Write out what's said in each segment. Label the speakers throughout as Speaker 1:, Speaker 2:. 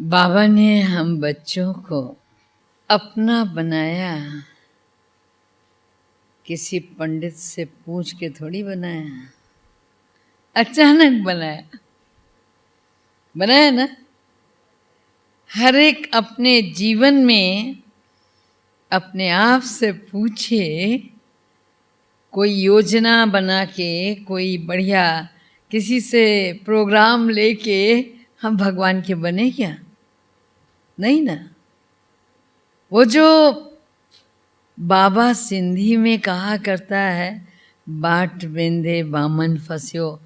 Speaker 1: बाबा ने हम बच्चों को अपना बनाया, किसी पंडित से पूछ के थोड़ी बनाया, अचानक बनाया ना। हर एक अपने जीवन में अपने आप से पूछे, कोई योजना बना के, कोई बढ़िया किसी से प्रोग्राम लेके हम भगवान के बने क्या? नहीं ना। वो जो बाबा सिंधी में कहा करता है, बाट बेंदे बामन फंस्यो,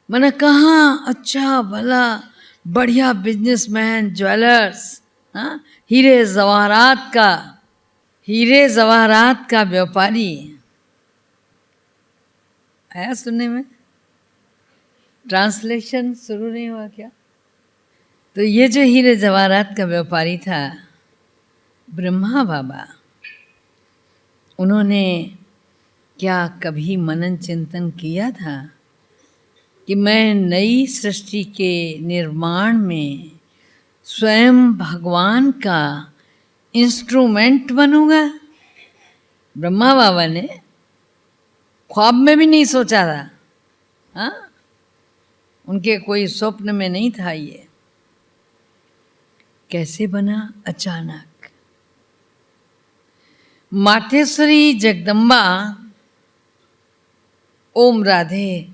Speaker 1: मैंने कहाँ अच्छा भला बढ़िया बिजनेसमैन, ज्वेलर्स, हाँ, हीरे जवाहरात का व्यापारी आया सुनने में। ट्रांसलेशन शुरू नहीं हुआ क्या? तो ये जो हीरे जवाहरात का व्यापारी था ब्रह्मा बाबा, उन्होंने क्या कभी मनन चिंतन किया था कि मैं नई सृष्टि के निर्माण में स्वयं भगवान का इंस्ट्रूमेंट बनूंगा? ब्रह्मा बाबा ने ख्वाब में भी नहीं सोचा था, हाँ, उनके कोई स्वप्न में नहीं था ये। कैसे बना? अचानक। मातेश्वरी जगदम्बा, ओम राधे,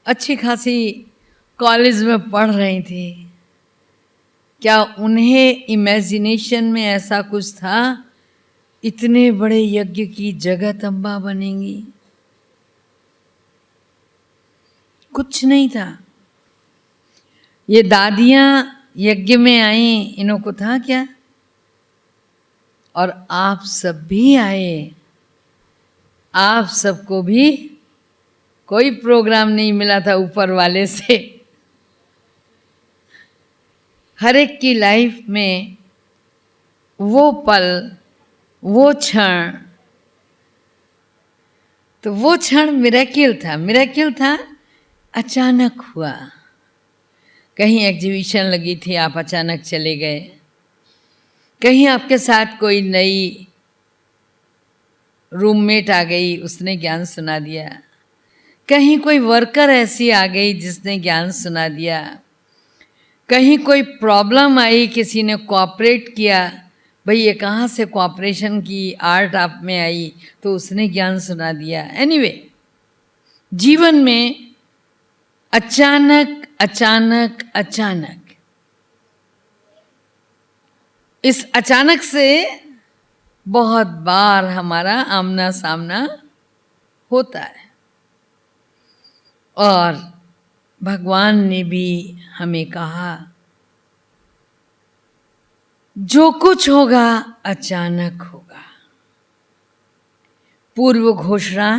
Speaker 1: अच्छी खासी कॉलेज में पढ़ रही थी। क्या उन्हें इमेजिनेशन में ऐसा कुछ था इतने बड़े यज्ञ की जगदम्बा बनेंगी? कुछ नहीं था। ये दादियां यज्ञ में आई, इन्हों को था क्या? और आप सब भी आए, आप सबको भी कोई प्रोग्राम नहीं मिला था ऊपर वाले से। हर एक की लाइफ में वो पल, वो क्षण, तो वो क्षण मिरेकल था, अचानक हुआ। कहीं एग्जीबिशन लगी थी, आप अचानक चले गए। कहीं आपके साथ कोई नई रूममेट आ गई, उसने ज्ञान सुना दिया। कहीं कोई वर्कर ऐसी आ गई जिसने ज्ञान सुना दिया। कहीं कोई प्रॉब्लम आई, किसी ने कोऑपरेट किया, भाई ये कहाँ से कोऑपरेशन की आर्ट आप में आई, तो उसने ज्ञान सुना दिया। एनीवे, जीवन में अचानक अचानक अचानक, इस अचानक से बहुत बार हमारा आमना सामना होता है। और भगवान ने भी हमें कहा, जो कुछ होगा अचानक होगा। पूर्व घोषणा,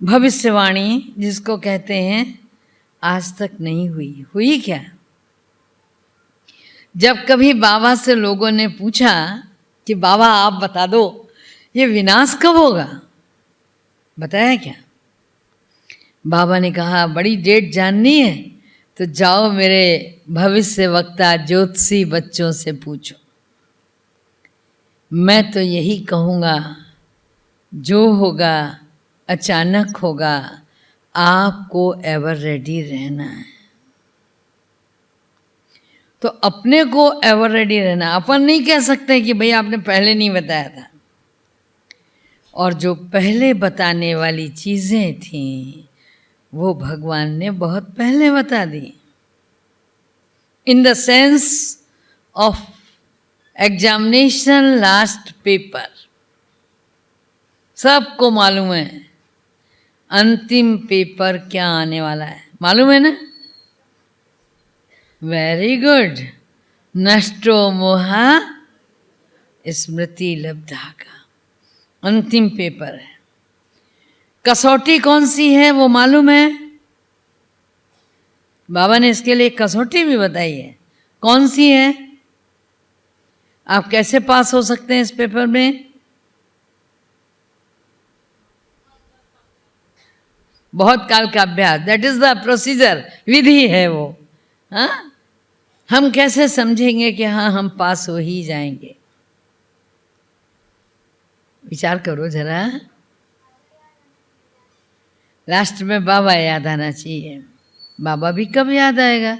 Speaker 1: भविष्यवाणी जिसको कहते हैं, आज तक नहीं हुई। हुई क्या? जब कभी बाबा से लोगों ने पूछा कि बाबा आप बता दो ये विनाश कब होगा, बताया क्या? बाबा ने कहा, बड़ी डेट जाननी है तो जाओ मेरे भविष्य वक्ता ज्योतिषी बच्चों से पूछो। मैं तो यही कहूँगा, जो होगा अचानक होगा, आपको एवर रेडी रहना है। तो अपने को एवर रेडी रहना। अपन नहीं कह सकते कि भाई आपने पहले नहीं बताया था। और जो पहले बताने वाली चीज़ें थीं वो भगवान ने बहुत पहले बता दी। In the sense of examination last paper, सबको मालूम है अंतिम पेपर क्या आने वाला है, मालूम है ना? Very good. नष्टो मोहा स्मृति लब्धा का अंतिम पेपर है। कसौटी कौन सी है वो मालूम है? बाबा ने इसके लिए कसौटी भी बताई है। कौन सी है? आप कैसे पास हो सकते हैं इस पेपर में? बहुत काल का अभ्यास, दैट इज द प्रोसीजर, विधि है वो। हाँ, हम कैसे समझेंगे कि हाँ हम पास हो ही जाएंगे? विचार करो जरा। लास्ट में बाबा याद आना चाहिए। बाबा भी कब याद आएगा?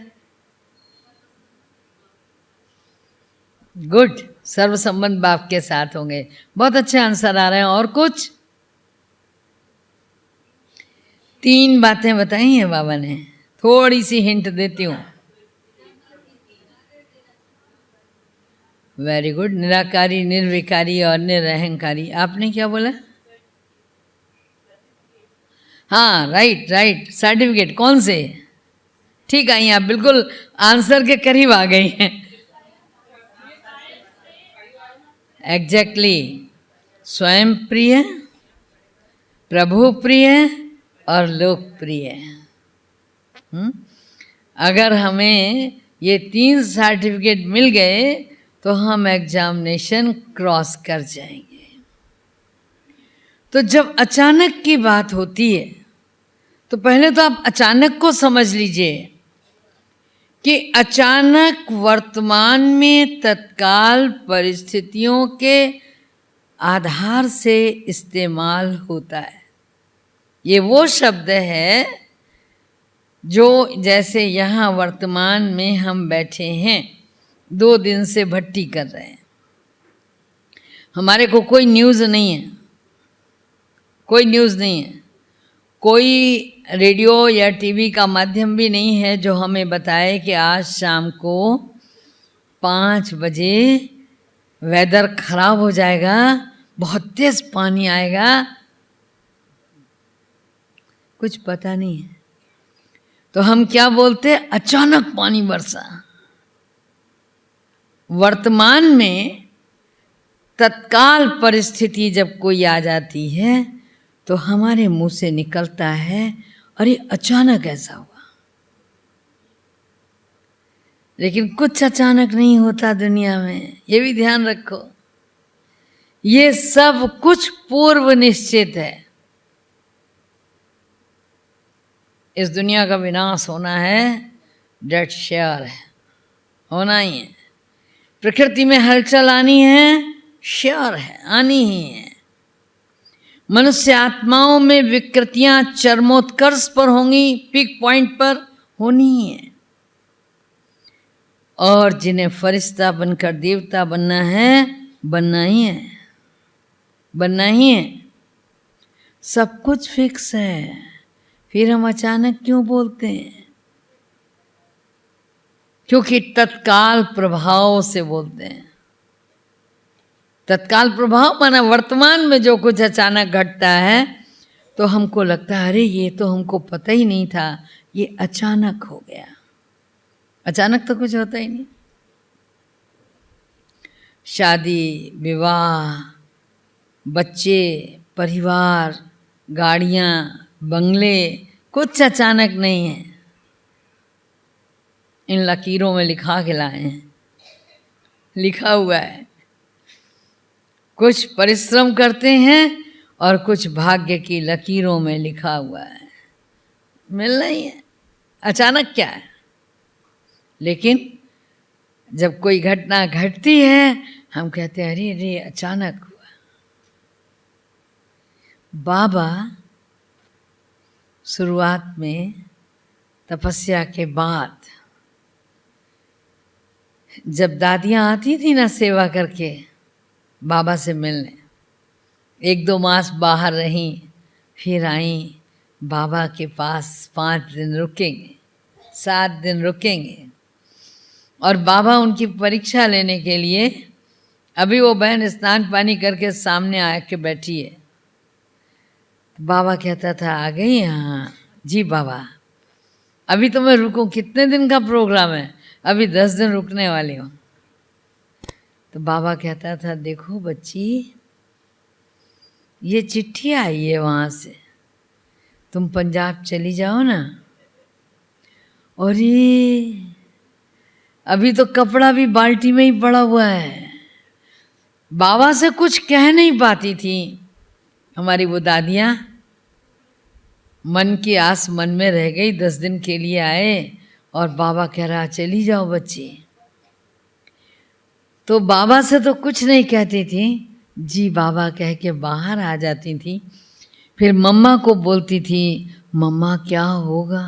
Speaker 1: गुड, सर्व संबंध बाप के साथ होंगे। बहुत अच्छे आंसर आ रहे हैं। और कुछ? 3 बातें बताई हैं बाबा ने, थोड़ी सी हिंट देती हूँ। Very good. निराकारी, निर्विकारी और निरअहंकारी। आपने क्या बोला? हाँ, राइट राइट। सर्टिफिकेट कौन से? ठीक आई आप, बिल्कुल आंसर के करीब आ गई हैं। एग्जैक्टली। स्वयं प्रिय, प्रभु प्रिय और लोकप्रिय। अगर हमें ये 3 सर्टिफिकेट मिल गए तो हम एग्जामिनेशन क्रॉस कर जाएंगे। तो जब अचानक की बात होती है तो पहले तो आप अचानक को समझ लीजिए कि अचानक वर्तमान में तत्काल परिस्थितियों के आधार से इस्तेमाल होता है। ये वो शब्द है जो, जैसे यहाँ वर्तमान में हम बैठे हैं, 2 दिन से भट्टी कर रहे हैं, हमारे को कोई न्यूज़ नहीं है, कोई न्यूज़ नहीं है, कोई रेडियो या टीवी का माध्यम भी नहीं है जो हमें बताए कि आज शाम को 5 बजे वेदर खराब हो जाएगा, बहुत तेज पानी आएगा। कुछ पता नहीं है। तो हम क्या बोलते? अचानक पानी बरसा। वर्तमान में तत्काल परिस्थिति जब कोई आ जाती है तो हमारे मुंह से निकलता है, अरे अचानक ऐसा हुआ। लेकिन कुछ अचानक नहीं होता दुनिया में, ये भी ध्यान रखो। ये सब कुछ पूर्व निश्चित है। इस दुनिया का विनाश होना है, डेट श्योर है, होना ही है। प्रकृति में हलचल आनी है, श्योर है, आनी ही है। मनुष्य आत्माओं में विकृतियां चरमोत्कर्ष पर होंगी, पीक पॉइंट पर होनी ही है। और जिन्हें फरिश्ता बनकर देवता बनना है, बनना ही है, बनना ही है। सब कुछ फिक्स है, फिर हम अचानक क्यों बोलते हैं? क्योंकि तत्काल प्रभाव से बोलते हैं। तत्काल प्रभाव माना वर्तमान में जो कुछ अचानक घटता है तो हमको लगता है अरे ये तो हमको पता ही नहीं था, ये अचानक हो गया। अचानक तो कुछ होता ही नहीं। शादी, विवाह, बच्चे, परिवार, गाड़ियाँ, बंगले, कुछ अचानक नहीं है। इन लकीरों में लिखा के लाए हैं, लिखा हुआ है। कुछ परिश्रम करते हैं और कुछ भाग्य की लकीरों में लिखा हुआ है, मिलना ही है। अचानक क्या है? लेकिन जब कोई घटना घटती है हम कहते हैं अरे अरे अचानक हुआ। बाबा शुरुआत में तपस्या के बाद जब दादियाँ आती थी ना सेवा करके बाबा से मिलने, 1-2 मास बाहर रहीं, फिर आईं बाबा के पास। 5 दिन रुकेंगे, 7 दिन रुकेंगे। और बाबा उनकी परीक्षा लेने के लिए, अभी वो बहन स्नान पानी करके सामने आके बैठी है, बाबा कहता था आ गई? हाँ जी बाबा, अभी तो मैं रुकूं, कितने दिन का प्रोग्राम है? अभी 10 दिन रुकने वाली हूँ। तो बाबा कहता था देखो बच्ची, ये चिट्ठी आई है वहाँ से, तुम पंजाब चली जाओ ना। और ये अभी तो कपड़ा भी बाल्टी में ही पड़ा हुआ है। बाबा से कुछ कह नहीं पाती थी हमारी वो दादियाँ। मन की आस मन में रह गई, 10 दिन के लिए आए और बाबा कह रहा चली जाओ बच्ची। तो बाबा से तो कुछ नहीं कहती थी, जी बाबा कह के बाहर आ जाती थी। फिर मम्मा को बोलती थी, मम्मा क्या होगा,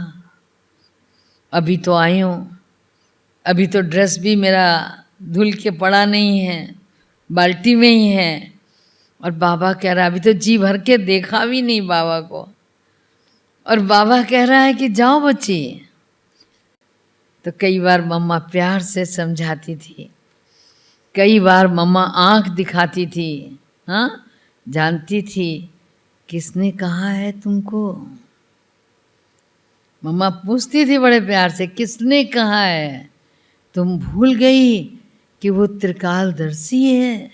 Speaker 1: अभी तो आई हूँ, अभी तो ड्रेस भी मेरा धुल के पड़ा नहीं है, बाल्टी में ही है। और बाबा कह रहा अभी तो जी भर के देखा भी नहीं बाबा को, और बाबा कह रहा है कि जाओ बच्ची। तो कई बार मम्मा प्यार से समझाती थी, कई बार मम्मा आंख दिखाती थी, हाँ जानती थी किसने कहा है तुमको। मम्मा पूछती थी बड़े प्यार से, किसने कहा है, तुम भूल गई कि वो त्रिकालदर्शी है,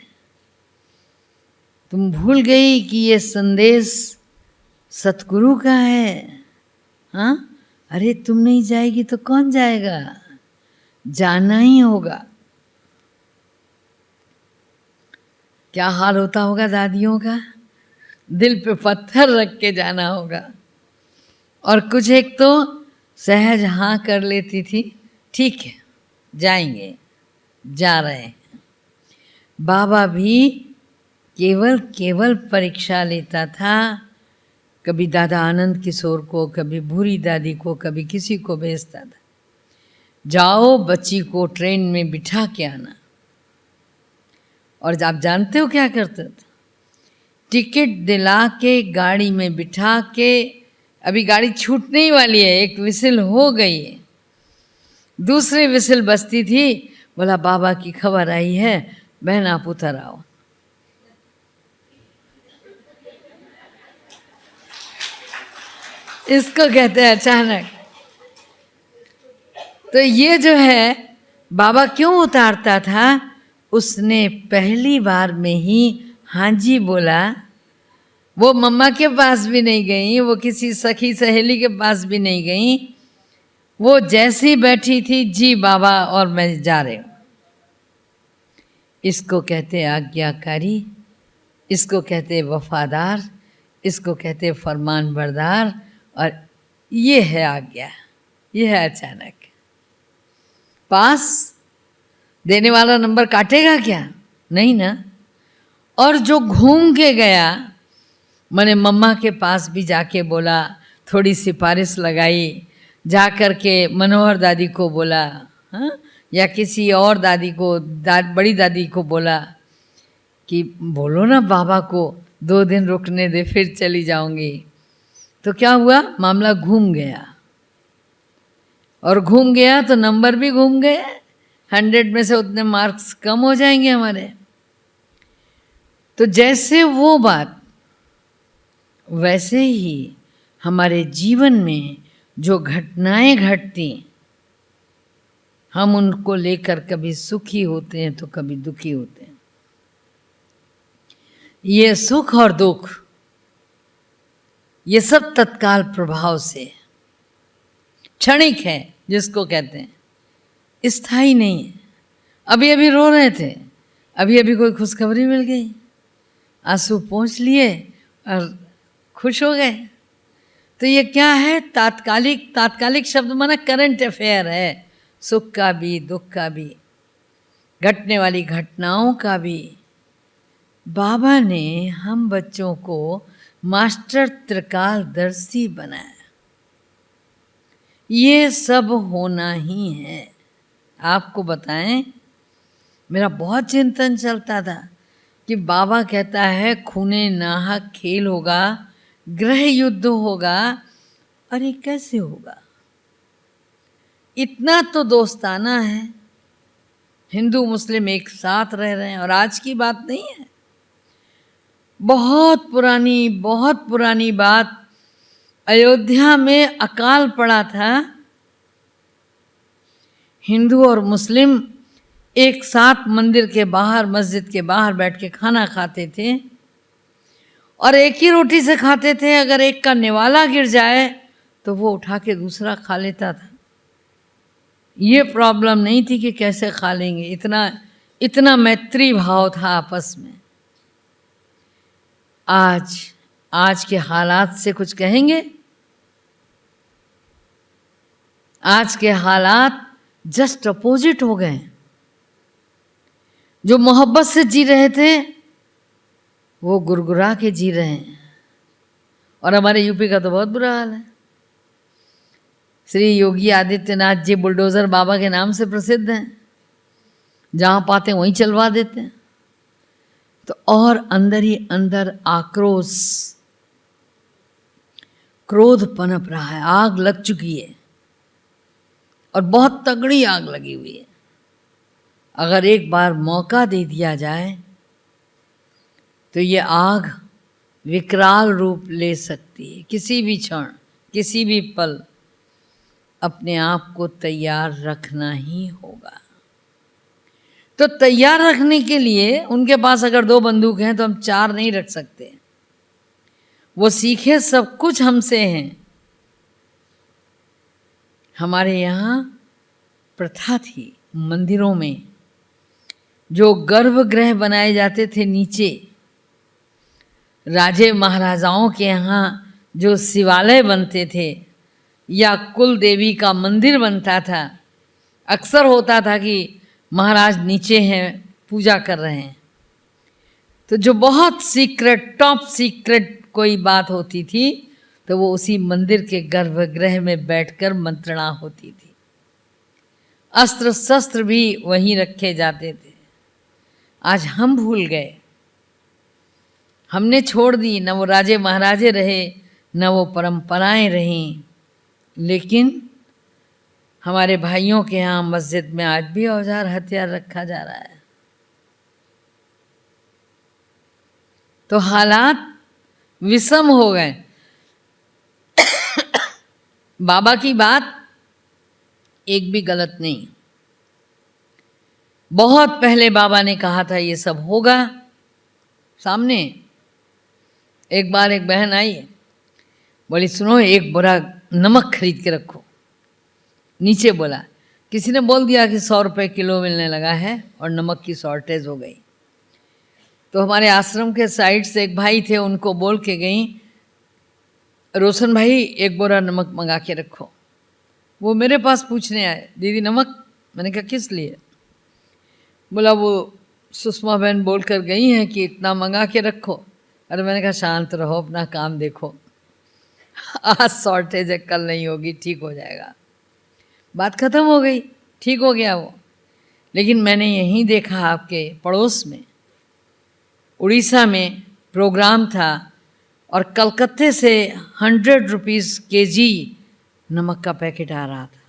Speaker 1: तुम भूल गई कि ये संदेश सतगुरु का है। हाँ अरे तुम नहीं जाएगी तो कौन जाएगा, जाना ही होगा। क्या हाल होता होगा दादियों का, दिल पे पत्थर रख के जाना होगा। और कुछ एक तो सहज हाँ कर लेती थी, ठीक है जाएंगे, जा रहे हैं। बाबा भी केवल केवल परीक्षा लेता था, कभी दादा आनंद किशोर को, कभी भूरी दादी को, कभी किसी को भेजता था, जाओ बच्ची को ट्रेन में बिठा के आना। और आप जानते हो क्या करता था, टिकट दिला के गाड़ी में बिठा के, अभी गाड़ी छूटने ही वाली है, एक विसिल हो गई है, दूसरी विसिल बजती थी, बोला बाबा की खबर आई है, बहन आप उतर आओ। इसको कहते हैं अचानक। तो ये जो है बाबा क्यों उतारता था, उसने पहली बार में ही हाँ जी बोला। वो मम्मा के पास भी नहीं गई, वो किसी सखी सहेली के पास भी नहीं गई, वो जैसी बैठी थी, जी बाबा और मैं जा रही हूँ। इसको कहते आज्ञाकारी, इसको कहते वफादार, इसको कहते फरमान बरदार, और ये है आज्ञा, ये है अचानक। पास देने वाला नंबर काटेगा क्या, नहीं ना। और जो घूम के गया, मैंने मम्मा के पास भी जाके बोला, थोड़ी सिफारिश लगाई, जा कर के मनोहर दादी को बोला, हाँ या किसी और दादी को, बड़ी दादी को बोला कि बोलो ना बाबा को 2 दिन रुकने दे, फिर चली जाऊंगी। तो क्या हुआ, मामला घूम गया, और घूम गया तो नंबर भी घूम गए, 100 में से उतने मार्क्स कम हो जाएंगे हमारे। तो जैसे वो बात, वैसे ही हमारे जीवन में जो घटनाएं घटती, हम उनको लेकर कभी सुखी होते हैं तो कभी दुखी होते हैं। ये सुख और दुख, ये सब तत्काल प्रभाव से, क्षणिक है जिसको कहते हैं, स्थायी नहीं है। अभी अभी रो रहे थे, अभी अभी कोई खुशखबरी मिल गई, आंसू पोंछ लिए और खुश हो गए। तो ये क्या है, तात्कालिक, तात्कालिक शब्द माना करंट अफेयर है, सुख का भी दुख का भी, घटने वाली घटनाओं का भी। बाबा ने हम बच्चों को मास्टर त्रिकालदर्शी बनाया, ये सब होना ही है। आपको बताएं, मेरा बहुत चिंतन चलता था कि बाबा कहता है खूने नाहक खेल होगा, गृह युद्ध होगा, अरे कैसे होगा, इतना तो दोस्ताना है, हिंदू मुस्लिम एक साथ रह रहे हैं। और आज की बात नहीं है, बहुत पुरानी बात, अयोध्या में अकाल पड़ा था, हिंदू और मुस्लिम एक साथ मंदिर के बाहर, मस्जिद के बाहर बैठ के खाना खाते थे, और एक ही रोटी से खाते थे। अगर एक का निवाला गिर जाए तो वो उठा के दूसरा खा लेता था। ये प्रॉब्लम नहीं थी कि कैसे खा लेंगे, इतना मैत्री भाव था आपस में। आज के हालात से कुछ कहेंगे, आज के हालात जस्ट अपोजिट हो गए। जो मोहब्बत से जी रहे थे वो गुरगुरा के जी रहे हैं। और हमारे यूपी का तो बहुत बुरा हाल है। श्री योगी आदित्यनाथ जी बुलडोजर बाबा के नाम से प्रसिद्ध हैं, जहां पाते वहीं चलवा देते हैं। तो और अंदर ही अंदर आक्रोश, क्रोध पनप रहा है। आग लग चुकी है और बहुत तगड़ी आग लगी हुई है। अगर एक बार मौका दे दिया जाए तो ये आग विकराल रूप ले सकती है। किसी भी क्षण, किसी भी पल अपने आप को तैयार रखना ही होगा। तो तैयार रखने के लिए उनके पास अगर 2 बंदूक हैं तो हम 4 नहीं रख सकते। वो सीखे सब कुछ हमसे हैं। हमारे यहाँ प्रथा थी मंदिरों में जो गर्भगृह बनाए जाते थे नीचे, राजे महाराजाओं के यहाँ जो शिवालय बनते थे या कुल देवी का मंदिर बनता था, अक्सर होता था कि महाराज नीचे हैं, पूजा कर रहे हैं। तो जो बहुत सीक्रेट, टॉप सीक्रेट कोई बात होती थी तो वो उसी मंदिर के गर्भगृह में बैठकर मंत्रणा होती थी। अस्त्र शस्त्र भी वहीं रखे जाते थे। आज हम भूल गए, हमने छोड़ दी। न वो राजे महाराजे रहे, न वो परंपराएं रहीं। लेकिन हमारे भाइयों के यहाँ मस्जिद में आज भी औजार हथियार रखा जा रहा है। तो हालात विषम हो गए। बाबा की बात एक भी गलत नहीं। बहुत पहले बाबा ने कहा था ये सब होगा। सामने एक बार एक बहन आई, बोली सुनो एक बोरा नमक खरीद के रखो। नीचे बोला, किसी ने बोल दिया कि 100 रुपये किलो मिलने लगा है और नमक की शॉर्टेज हो गई। तो हमारे आश्रम के साइड से एक भाई थे, उनको बोल के गई, रोशन भाई एक बोरा नमक मंगा के रखो। वो मेरे पास पूछने आए, दीदी नमक? मैंने कहा किस लिए? बोला वो सुषमा बहन बोल कर गई हैं कि इतना मंगा के रखो। अरे मैंने कहा शांत रहो, अपना काम देखो। आज शॉर्टेज है, कल नहीं होगी, ठीक हो जाएगा। बात खत्म हो गई, ठीक हो गया वो। लेकिन मैंने यहीं देखा, आपके पड़ोस में उड़ीसा में प्रोग्राम था और कलकत्ते से 100 रुपीज़ केजी नमक का पैकेट आ रहा था।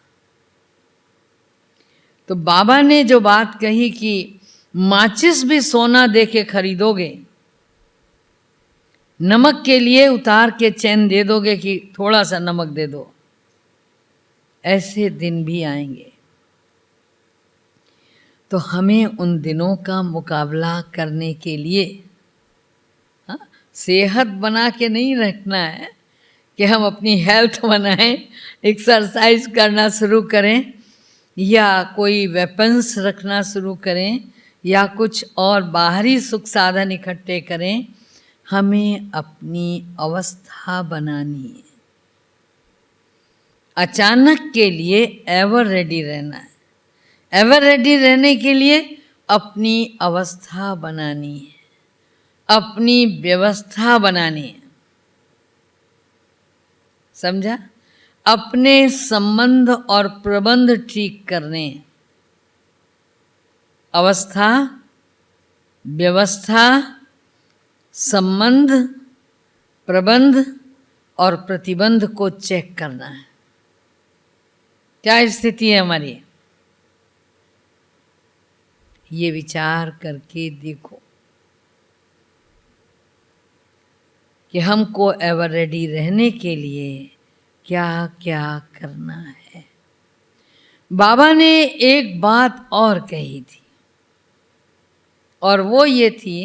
Speaker 1: तो बाबा ने जो बात कही कि माचिस भी सोना दे के खरीदोगे, नमक के लिए उतार के चैन दे दोगे कि थोड़ा सा नमक दे दो, ऐसे दिन भी आएंगे। तो हमें उन दिनों का मुकाबला करने के लिए सेहत बना के नहीं रखना है कि हम अपनी हेल्थ बनाएं, एक्सरसाइज करना शुरू करें या कोई वेपन्स रखना शुरू करें या कुछ और बाहरी सुख साधन इकट्ठे करें। हमें अपनी अवस्था बनानी है। अचानक के लिए एवर रेडी रहना है। एवर रेडी रहने के लिए अपनी अवस्था बनानी है, अपनी व्यवस्था बनानी है। समझा? अपने संबंध और प्रबंध ठीक करने, अवस्था, व्यवस्था, संबंध, प्रबंध और प्रतिबंध को चेक करना है। क्या स्थिति है हमारी, ये विचार करके देखो कि हमको एवर रेडी रहने के लिए क्या क्या करना है। बाबा ने एक बात और कही थी और वो ये थी,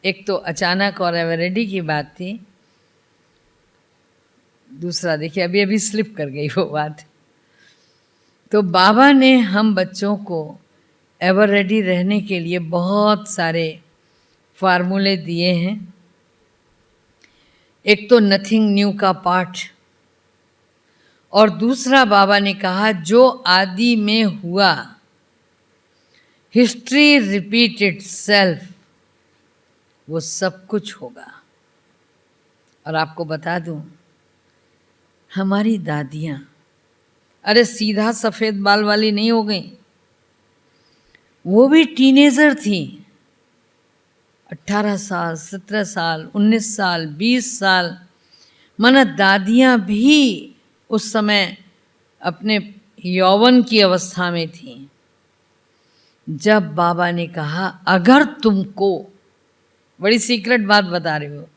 Speaker 1: एक तो अचानक और एवर रेडी की बात थी, दूसरा देखिए अभी अभी स्लिप कर गई वो बात। तो बाबा ने हम बच्चों को एवर रेडी रहने के लिए बहुत सारे फार्मूले दिए हैं। एक तो नथिंग न्यू का पाठ, और दूसरा बाबा ने कहा जो आदि में हुआ, हिस्ट्री रिपीट इट सेल्फ, वो सब कुछ होगा। और आपको बता दूं, हमारी दादियां अरे सीधा सफेद बाल वाली नहीं हो गई, वो भी टीनेजर थी। 18 साल, 17 साल, 19 साल, 20 साल, माना दादियां भी उस समय अपने यौवन की अवस्था में थी जब बाबा ने कहा अगर तुमको, बड़ी सीक्रेट बात बता रही हो,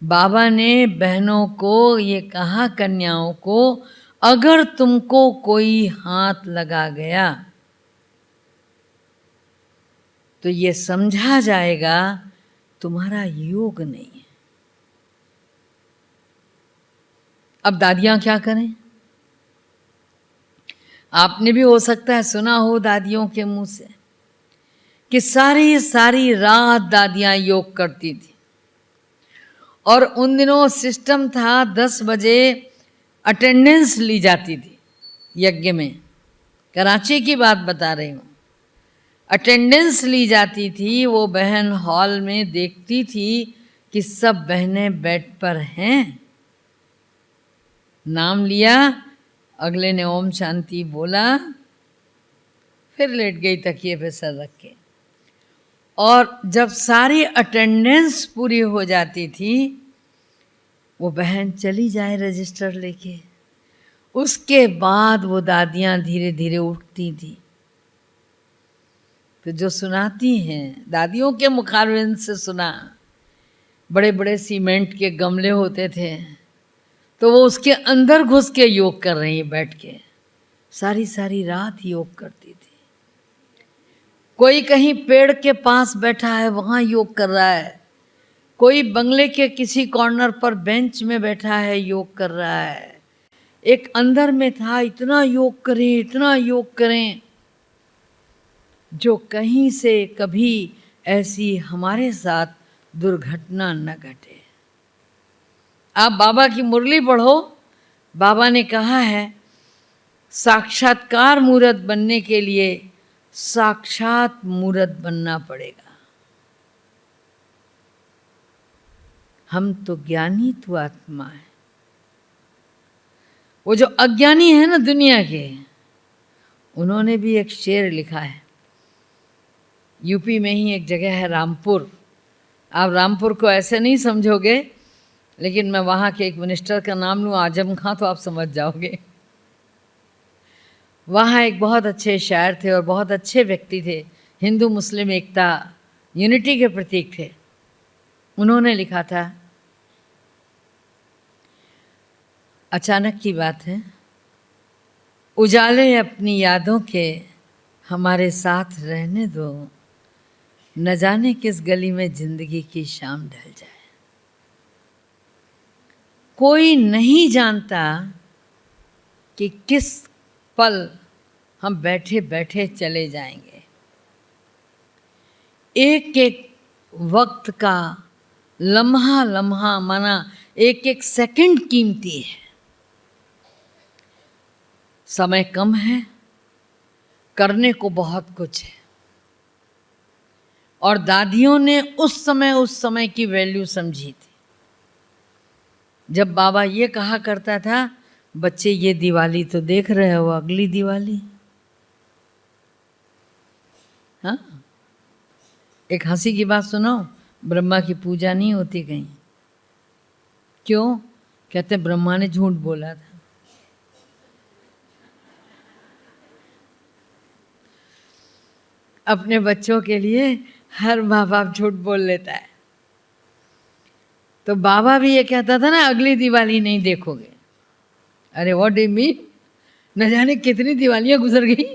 Speaker 1: बाबा ने बहनों को ये कहा, कन्याओं को, अगर तुमको कोई हाथ लगा गया तो ये समझा जाएगा तुम्हारा योग नहीं है। अब दादियां क्या करें? आपने भी हो सकता है सुना हो दादियों के मुंह से कि सारी सारी रात दादियां योग करती थी, और उन दिनों सिस्टम था 10 बजे अटेंडेंस ली जाती थी यज्ञ में। कराची की बात बता रही हूँ। अटेंडेंस ली जाती थी, वो बहन हॉल में देखती थी कि सब बहनें बेड पर हैं, नाम लिया, अगले ने ओम शांति बोला, फिर लेट गई तकिए पे सर रख के। और जब सारी अटेंडेंस पूरी हो जाती थी, वो बहन चली जाए रजिस्टर लेके, उसके बाद वो दादियां धीरे धीरे उठती थी। तो जो सुनाती हैं, दादियों के मुखारविंद से सुना, बड़े बड़े सीमेंट के गमले होते थे, तो वो उसके अंदर घुस के योग कर रही है बैठ के, सारी सारी रात योग करती थी। कोई कहीं पेड़ के पास बैठा है वहां योग कर रहा है, कोई बंगले के किसी कॉर्नर पर बेंच में बैठा है योग कर रहा है। एक अंदर में था, इतना योग करें, इतना योग करें, जो कहीं से कभी ऐसी हमारे साथ दुर्घटना न घटे। आप बाबा की मुरली पढ़ो, बाबा ने कहा है साक्षात्कार मूर्त बनने के लिए साक्षात मूर्त बनना पड़ेगा। हम तो ज्ञानी तू आत्मा है। वो जो अज्ञानी है ना दुनिया के, उन्होंने भी एक शेर लिखा है। यूपी में ही एक जगह है रामपुर, आप रामपुर को ऐसे नहीं समझोगे, लेकिन मैं वहाँ के एक मिनिस्टर का नाम लूँ, आजम खां, तो आप समझ जाओगे। वहाँ एक बहुत अच्छे शायर थे और बहुत अच्छे व्यक्ति थे, हिंदू मुस्लिम एकता, यूनिटी के प्रतीक थे। उन्होंने लिखा था, अचानक की बात है, उजाले अपनी यादों के हमारे साथ रहने दो, न जाने किस गली में जिंदगी की शाम ढल जाए। कोई नहीं जानता कि किस पल हम बैठे बैठे चले जाएंगे। एक एक वक्त का लम्हा लम्हा, माना एक एक सेकंड कीमती है। समय कम है, करने को बहुत कुछ है। और दादियों ने उस समय की वैल्यू समझी थी। जब बाबा ये कहा करता था, बच्चे ये दिवाली तो देख रहे हो, अगली दिवाली, हाँ, एक हंसी की बात सुनो, ब्रह्मा की पूजा नहीं होती कहीं। क्यों? कहते ब्रह्मा ने झूठ बोला था। अपने बच्चों के लिए हर माँ बाप झूठ बोल लेता है। तो बाबा भी ये कहता था ना, अगली दिवाली नहीं देखोगे। अरे व्हाट डू यू मीन? न जाने कितनी दिवालियां गुजर गई,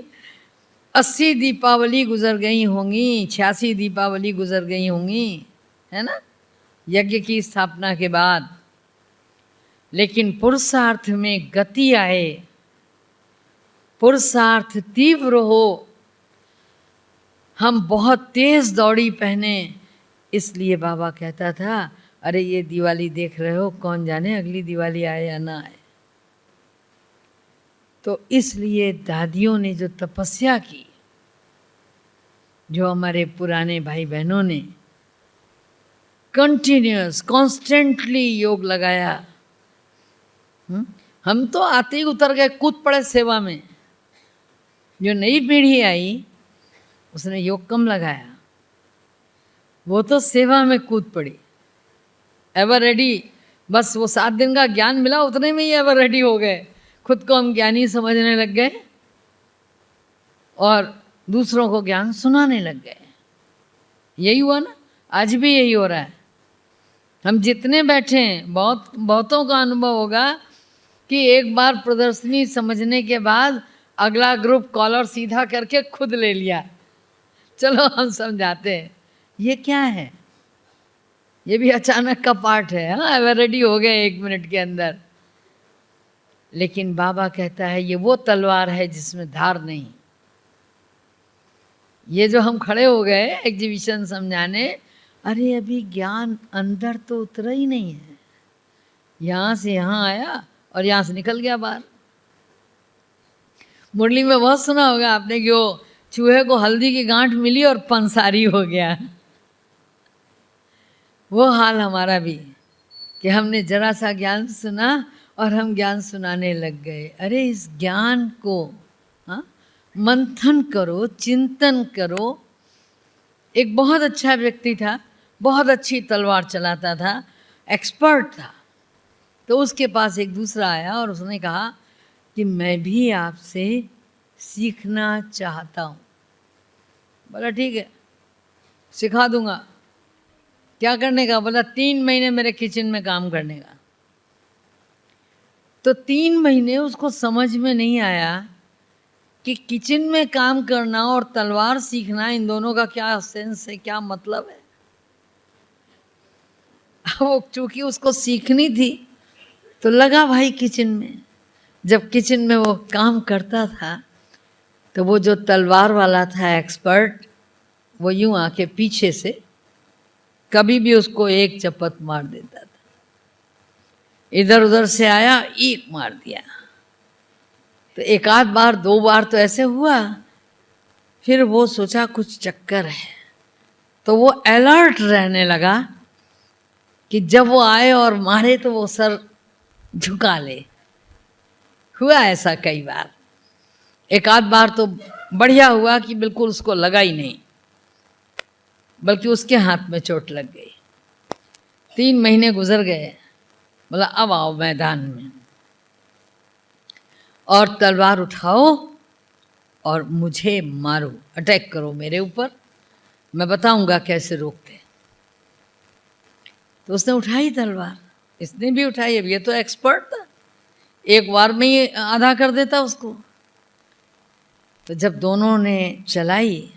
Speaker 1: 80 दीपावली गुजर गई होंगी, 86 दीपावली गुजर गई होंगी, है ना, यज्ञ की स्थापना के बाद। लेकिन पुरुषार्थ में गति आए, पुरुषार्थ तीव्र हो, हम बहुत तेज दौड़ी पहने, इसलिए बाबा कहता था अरे ये दिवाली देख रहे हो, कौन जाने अगली दिवाली आए या ना आए। तो इसलिए दादियों ने जो तपस्या की, जो हमारे पुराने भाई बहनों ने कंटिन्यूअस कॉन्स्टेंटली योग लगाया, हम तो आते ही उतर गए, कूद पड़े सेवा में। जो नई पीढ़ी आई उसने योग कम लगाया, वो तो सेवा में कूद पड़ी, एवर रेडी। बस वो 7 दिन का ज्ञान मिला, उतने में ही एवर रेडी हो गए, खुद को हम ज्ञानी समझने लग गए और दूसरों को ज्ञान सुनाने लग गए। यही हुआ ना, आज भी यही हो रहा है। हम जितने बैठे हैं, बहुतों का अनुभव होगा कि एक बार प्रदर्शनी समझने के बाद अगला ग्रुप कॉलर सीधा करके खुद ले लिया, चलो हम समझाते हैं। ये क्या है? ये भी अचानक का पार्ट है। हाँ, एवर रेडी हो गए 1 मिनट के अंदर। लेकिन बाबा कहता है ये वो तलवार है जिसमें धार नहीं। ये जो हम खड़े हो गए एग्जीबिशन समझाने, अरे अभी ज्ञान अंदर तो उतरा ही नहीं है, यहाँ से यहाँ आया और यहाँ से निकल गया बाहर। मुरली में बहुत सुना होगा आपने कि वो चूहे को हल्दी की गांठ मिली और पंसारी हो गया। वो हाल हमारा भी, कि हमने जरा सा ज्ञान सुना और हम ज्ञान सुनाने लग गए। अरे इस ज्ञान को मंथन करो, चिंतन करो। एक बहुत अच्छा व्यक्ति था, बहुत अच्छी तलवार चलाता था, एक्सपर्ट था। तो उसके पास एक दूसरा आया और उसने कहा कि मैं भी आपसे सीखना चाहता हूँ। बोला ठीक है, सिखा दूंगा। क्या करने का? बोला 3 महीने मेरे किचन में काम करने का। तो 3 महीने उसको समझ में नहीं आया कि किचन में काम करना और तलवार सीखना, इन दोनों का क्या सेंस है, क्या मतलब है। वो चूंकि उसको सीखनी थी तो लगा भाई किचन में। जब किचन में वो काम करता था तो वो जो तलवार वाला था एक्सपर्ट, वो यूं आके पीछे से कभी भी उसको एक चपत मार देता था। इधर उधर से आया, एक मार दिया। तो 1 आध बार 2 बार तो ऐसे हुआ। फिर वो सोचा कुछ चक्कर है, तो वो अलर्ट रहने लगा कि जब वो आए और मारे तो वो सर झुका ले। हुआ ऐसा कई बार। 1 आध बार तो बढ़िया हुआ कि बिल्कुल उसको लगा ही नहीं, बल्कि उसके हाथ में चोट लग गई। 3 महीने गुजर गए। बोला अब आओ मैदान में और तलवार उठाओ और मुझे मारो, अटैक करो मेरे ऊपर, मैं बताऊंगा कैसे रोकते। तो उसने उठाई तलवार, इसने भी उठाई। अब ये तो एक्सपर्ट था, 1 बार में ही आधा कर देता उसको। तो जब दोनों ने चलाई,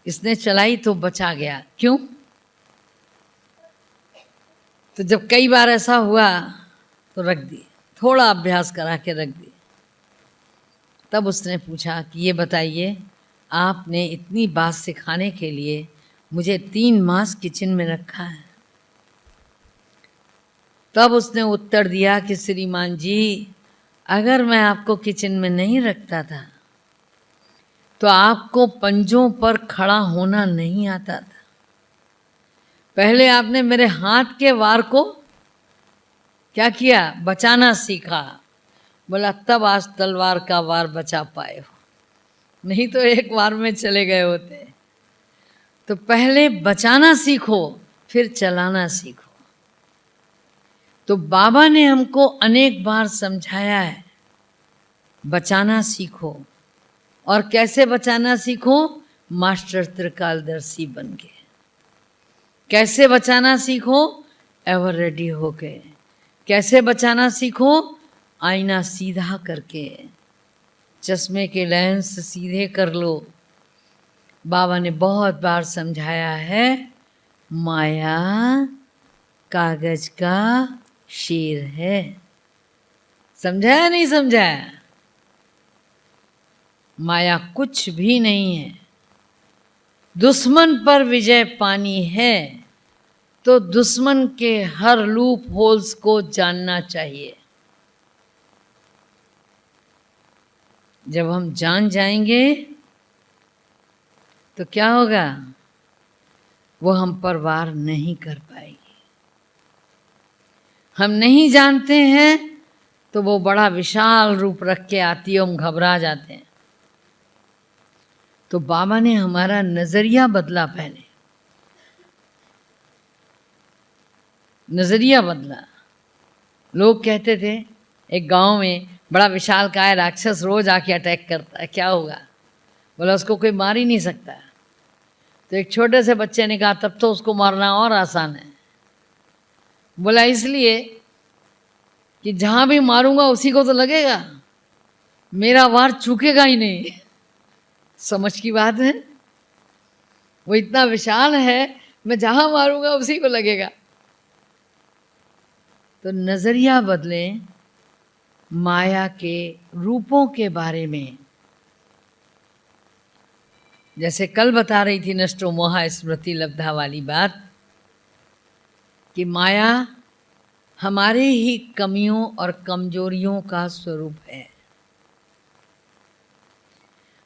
Speaker 1: इसने चलाई तो बचा गया। क्यों? तो जब कई बार ऐसा हुआ तो रख दी, थोड़ा अभ्यास करा के रख दी। तब उसने पूछा कि ये बताइए, आपने इतनी बात सिखाने के लिए मुझे 3 मास किचन में रखा है। तब उसने उत्तर दिया कि श्रीमान जी, अगर मैं आपको किचन में नहीं रखता था तो आपको पंजों पर खड़ा होना नहीं आता था। पहले आपने मेरे हाथ के वार को क्या किया? बचाना सीखा। बोला तब आज तलवार का वार बचा पाए हो, नहीं तो 1 वार में चले गए होते। तो पहले बचाना सीखो, फिर चलाना सीखो। तो बाबा ने हमको अनेक बार समझाया है, बचाना सीखो। और कैसे बचाना सीखो? मास्टर त्रिकालदर्शी बन के। कैसे बचाना सीखो? एवर रेडी हो गए। कैसे बचाना सीखो? आईना सीधा करके, चश्मे के लेंस सीधे कर लो। बाबा ने बहुत बार समझाया है, माया कागज का शेर है। समझाया नहीं समझाया? माया कुछ भी नहीं है। दुश्मन पर विजय पानी है तो दुश्मन के हर लूप होल्स को जानना चाहिए। जब हम जान जाएंगे तो क्या होगा, वो हम पर वार नहीं कर पाएगी। हम नहीं जानते हैं तो वो बड़ा विशाल रूप रख के आती है, हम घबरा जाते हैं। तो बाबा ने हमारा नजरिया बदला, पहले नजरिया बदला। लोग कहते थे एक गांव में बड़ा विशालकाय राक्षस रोज आके अटैक करता है, क्या होगा? बोला उसको कोई मार ही नहीं सकता। तो एक छोटे से बच्चे ने कहा तब तो उसको मारना और आसान है। बोला इसलिए कि जहां भी मारूंगा उसी को तो लगेगा, मेरा वार चूकेगा ही नहीं। समझ की बात है, वो इतना विशाल है, मैं जहां मारूंगा उसी को लगेगा। तो नजरिया बदलें माया के रूपों के बारे में। जैसे कल बता रही थी नष्टो मोहा स्मृति लब्धा वाली बात, कि माया हमारे ही कमियों और कमजोरियों का स्वरूप है,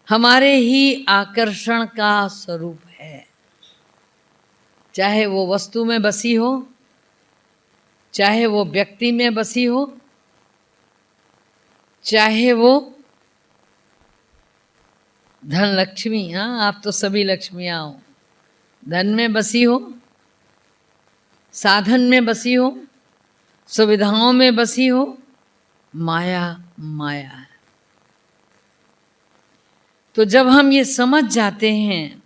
Speaker 1: हमारे ही आकर्षण का स्वरूप है। चाहे वो वस्तु में बसी हो, चाहे वो व्यक्ति में बसी हो, चाहे वो धन लक्ष्मी, हाँ आप तो सभी लक्ष्मियां हो, धन में बसी हो, साधन में बसी हो, सुविधाओं में बसी हो, माया माया है। तो जब हम ये समझ जाते हैं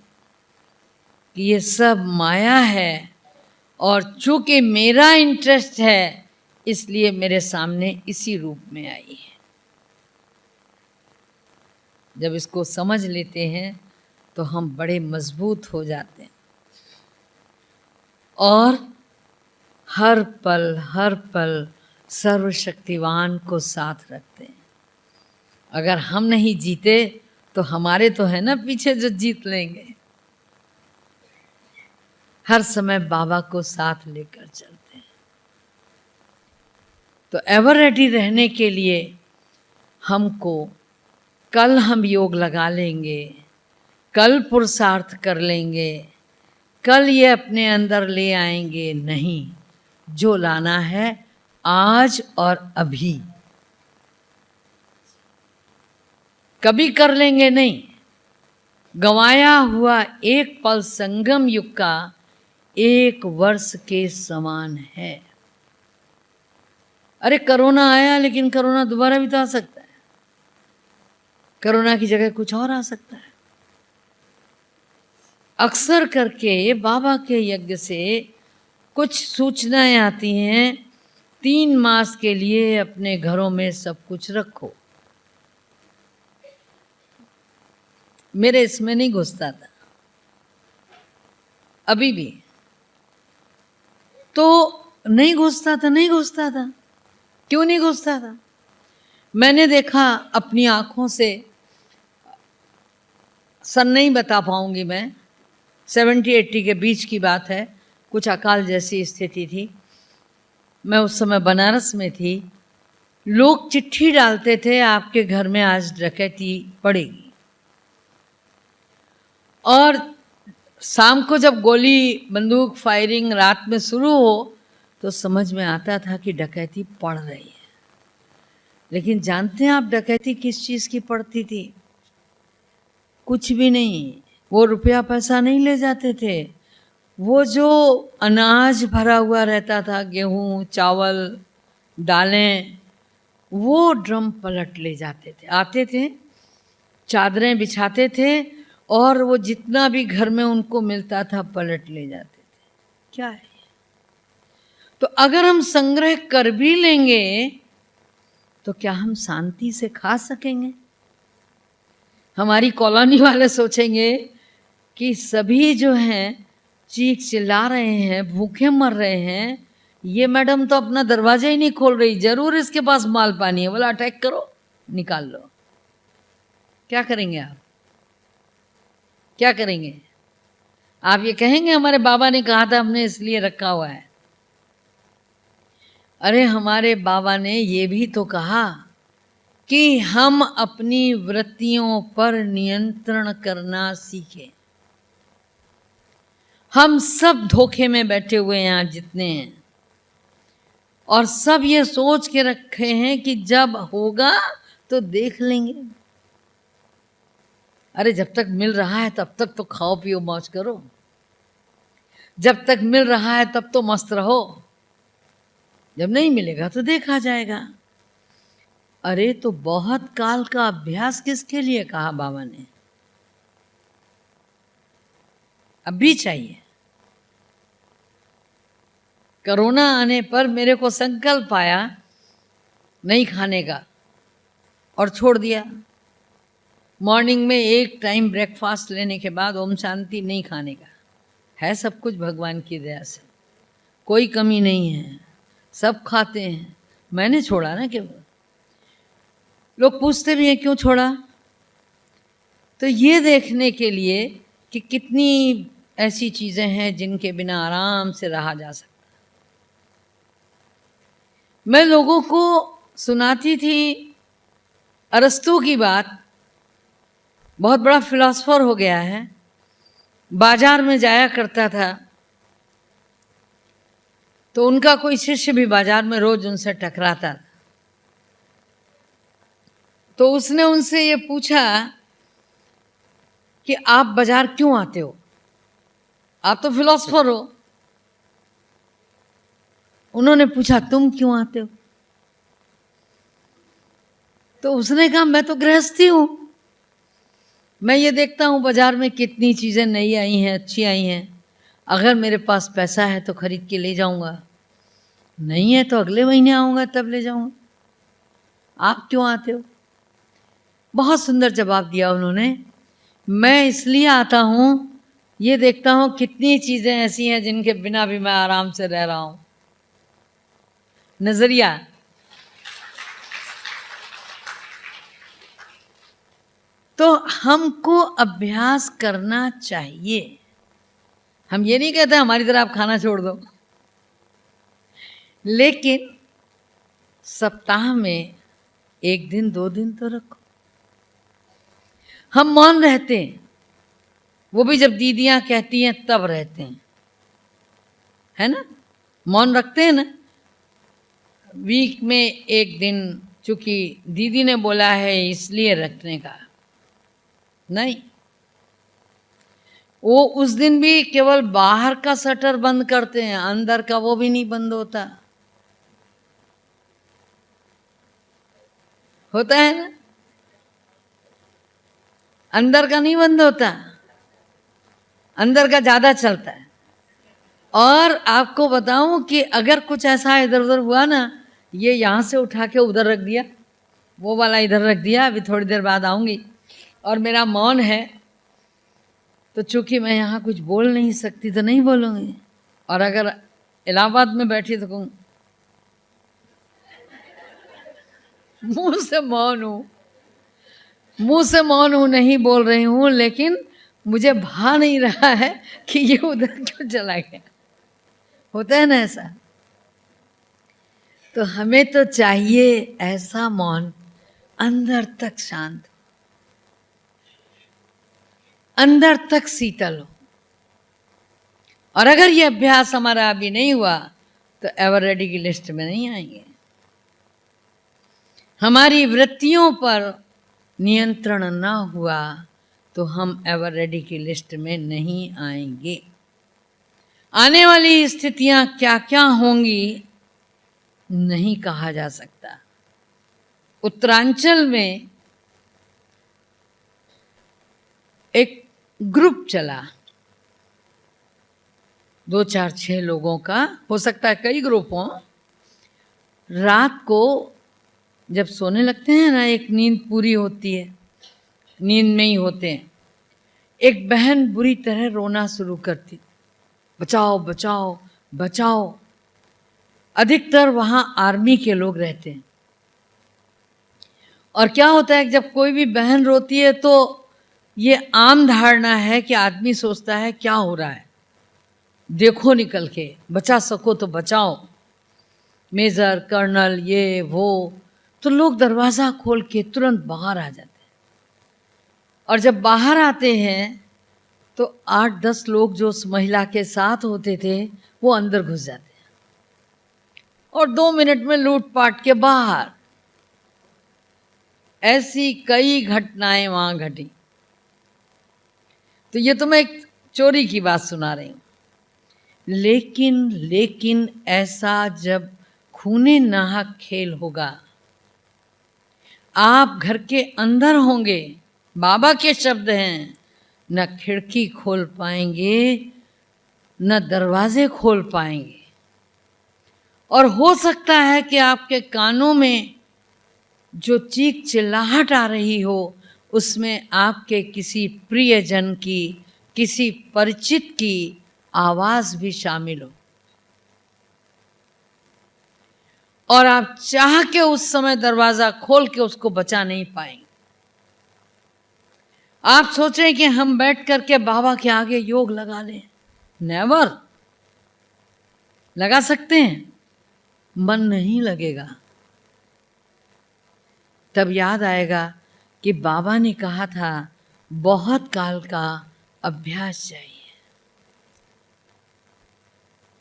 Speaker 1: कि ये सब माया है और चूंकि मेरा इंटरेस्ट है इसलिए मेरे सामने इसी रूप में आई है, जब इसको समझ लेते हैं तो हम बड़े मजबूत हो जाते हैं और हर पल सर्वशक्तिवान को साथ रखते हैं। अगर हम नहीं जीते तो हमारे तो है ना पीछे जो जीत लेंगे। हर समय बाबा को साथ लेकर चलते हैं। तो एवर रेडी रहने के लिए हमको कल हम योग लगा लेंगे, कल पुरुषार्थ कर लेंगे, कल ये अपने अंदर ले आएंगे नहीं। जो लाना है आज और अभी, कभी कर लेंगे नहीं। गंवाया हुआ एक पल संगम युग का 1 वर्ष के समान है। अरे कोरोना आया, लेकिन कोरोना दोबारा भी तो आ सकता है, कोरोना की जगह कुछ और आ सकता है। अक्सर करके बाबा के यज्ञ से कुछ सूचनाएं आती हैं, 3 मास के लिए अपने घरों में सब कुछ रखो। मेरे इसमें नहीं घुसता था, अभी भी तो नहीं घुसता था। क्यों नहीं घुसता था? मैंने देखा अपनी आंखों से, सन नहीं बता पाऊंगी मैं, 70-80 के बीच की बात है, कुछ अकाल जैसी स्थिति थी। मैं उस समय बनारस में थी। लोग चिट्ठी डालते थे आपके घर में आज डकैती पड़ेगी, और शाम को जब गोली बंदूक फायरिंग रात में शुरू हो तो समझ में आता था कि डकैती पड़ रही है। लेकिन जानते हैं आप डकैती किस चीज़ की पड़ती थी? कुछ भी नहीं। वो रुपया पैसा नहीं ले जाते थे, वो जो अनाज भरा हुआ रहता था, गेहूं चावल दालें, वो ड्रम पलट ले जाते थे। आते थे, चादरें बिछाते थे और वो जितना भी घर में उनको मिलता था पलट ले जाते थे। क्या है? तो अगर हम संग्रह कर भी लेंगे तो क्या हम शांति से खा सकेंगे? हमारी कॉलोनी वाले सोचेंगे कि सभी जो हैं चीख चिल्ला रहे हैं, भूखे मर रहे हैं, ये मैडम तो अपना दरवाजा ही नहीं खोल रही, जरूर इसके पास माल पानी है, बोला अटैक करो, निकाल लो। क्या करेंगे आप? क्या करेंगे? आप ये कहेंगे हमारे बाबा ने कहा था हमने इसलिए रखा हुआ है। अरे हमारे बाबा ने ये भी तो कहा कि हम अपनी वृत्तियों पर नियंत्रण करना सीखें। हम सब धोखे में बैठे हुए हैं यहाँ जितने हैं, और सब ये सोच के रखे हैं कि जब होगा तो देख लेंगे। अरे जब तक मिल रहा है तब तक तो खाओ पियो मौज करो, जब तक मिल रहा है तब तो मस्त रहो, जब नहीं मिलेगा तो देखा जाएगा। अरे तो बहुत काल का अभ्यास किसके लिए कहा बाबा ने? अभी चाहिए। कोरोना आने पर मेरे को संकल्प आया नहीं खाने का और छोड़ दिया। मॉर्निंग में एक टाइम ब्रेकफास्ट लेने के बाद ओम शांति नहीं खाने का। है सब कुछ भगवान की दया से, कोई कमी नहीं है, सब खाते हैं। मैंने छोड़ा ना केवल। लोग पूछते भी हैं क्यों छोड़ा, तो ये देखने के लिए कि कितनी ऐसी चीज़ें हैं जिनके बिना आराम से रहा जा सकता। मैं लोगों को सुनाती थी अरस्तू की बात, बहुत बड़ा फिलॉसफर हो गया है, बाजार में जाया करता था, तो उनका कोई शिष्य भी बाजार में रोज उनसे टकराता था। तो उसने उनसे ये पूछा कि आप बाजार क्यों आते हो, आप तो फिलॉसफर हो। उन्होंने पूछा तुम क्यों आते हो, तो उसने कहा मैं तो गृहस्थी हूं, मैं ये देखता हूं बाजार में कितनी चीजें नई आई हैं, अच्छी आई हैं, अगर मेरे पास पैसा है तो खरीद के ले जाऊंगा, नहीं है तो अगले महीने आऊंगा तब ले जाऊंगा, आप क्यों आते हो? बहुत सुंदर जवाब दिया उन्होंने, मैं इसलिए आता हूं ये देखता हूं कितनी चीजें ऐसी हैं जिनके बिना भी मैं आराम से रह रहा हूं। नजरिया। तो हमको अभ्यास करना चाहिए। हम ये नहीं कहते हमारी तरह आप खाना छोड़ दो, लेकिन सप्ताह में एक दिन 2 दिन तो रखो। हम मौन रहते हैं, वो भी जब दीदियां कहती हैं तब रहते हैं, है ना, मौन रखते हैं ना। वीक में एक दिन, चूंकि दीदी ने बोला है इसलिए रखने का नहीं, वो उस दिन भी केवल बाहर का शटर बंद करते हैं, अंदर का वो भी नहीं बंद होता, होता है ना, अंदर का नहीं बंद होता, अंदर का ज्यादा चलता है। और आपको बताऊं कि अगर कुछ ऐसा इधर उधर हुआ ना, ये यहां से उठा के उधर रख दिया, वो वाला इधर रख दिया, अभी थोड़ी देर बाद आऊंगी, और मेरा मौन है, तो चूंकि मैं यहाँ कुछ बोल नहीं सकती तो नहीं बोलूंगी, और अगर इलाहाबाद में बैठी तो कहूँ मुंह से मौन हूं, मुंह से मौन हूं, नहीं बोल रही हूं, लेकिन मुझे भा नहीं रहा है कि ये उधर क्यों चला गया, होता है ना ऐसा। तो हमें तो चाहिए ऐसा मौन अंदर तक शांत, अंदर तक शीतल हो। और अगर ये अभ्यास हमारा अभी नहीं हुआ तो एवर रेडी की लिस्ट में नहीं आएंगे। हमारी वृत्तियों पर नियंत्रण ना हुआ तो हम एवर रेडी की लिस्ट में नहीं आएंगे। आने वाली स्थितियां क्या क्या होंगी नहीं कहा जा सकता। उत्तरांचल में एक ग्रुप चला, 2 4 6 लोगों का, हो सकता है कई ग्रुप हों। रात को जब सोने लगते हैं ना, एक नींद पूरी होती है, नींद में ही होते हैं, एक बहन बुरी तरह रोना शुरू करती, बचाओ बचाओ बचाओ। अधिकतर वहां आर्मी के लोग रहते हैं, और क्या होता है जब कोई भी बहन रोती है तो ये आम धारणा है कि आदमी सोचता है क्या हो रहा है, देखो निकल के, बचा सको तो बचाओ, मेजर कर्नल ये वो, तो लोग दरवाज़ा खोल के तुरंत बाहर आ जाते हैं। और जब बाहर आते हैं तो 8-10 लोग जो उस महिला के साथ होते थे वो अंदर घुस जाते हैं और 2 मिनट में लूटपाट के बाहर। ऐसी कई घटनाएं वहां घटी। तो ये तो मैं एक चोरी की बात सुना रही हूं। लेकिन ऐसा जब खूने नाहक खेल होगा, आप घर के अंदर होंगे, बाबा के शब्द हैं, न खिड़की खोल पाएंगे न दरवाजे खोल पाएंगे। और हो सकता है कि आपके कानों में जो चीख चिल्लाहट आ रही हो उसमें आपके किसी प्रियजन की, किसी परिचित की आवाज भी शामिल हो, और आप चाह के उस समय दरवाजा खोल के उसको बचा नहीं पाएंगे। आप सोचें कि हम बैठ करके बाबा के आगे योग लगा लें, नेवर। लगा सकते हैं, मन नहीं लगेगा। तब याद आएगा कि बाबा ने कहा था बहुत काल का अभ्यास चाहिए।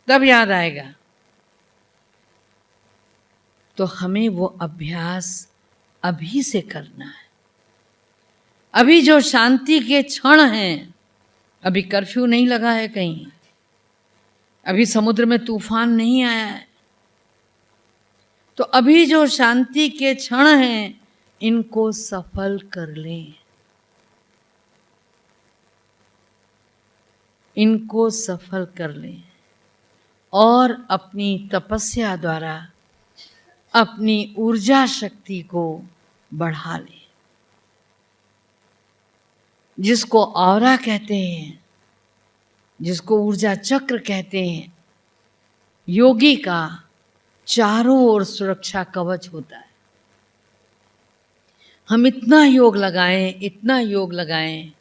Speaker 1: तब याद आएगा। तो हमें वो अभ्यास अभी से करना है। अभी जो शांति के क्षण हैं, अभी कर्फ्यू नहीं लगा है कहीं, अभी समुद्र में तूफान नहीं आया है, तो अभी जो शांति के क्षण हैं इनको सफल कर लें, इनको सफल कर लें और अपनी तपस्या द्वारा अपनी ऊर्जा शक्ति को बढ़ा लें। जिसको ऑरा कहते हैं, जिसको ऊर्जा चक्र कहते हैं, योगी का चारों ओर सुरक्षा कवच होता है। हम इतना योग लगाएं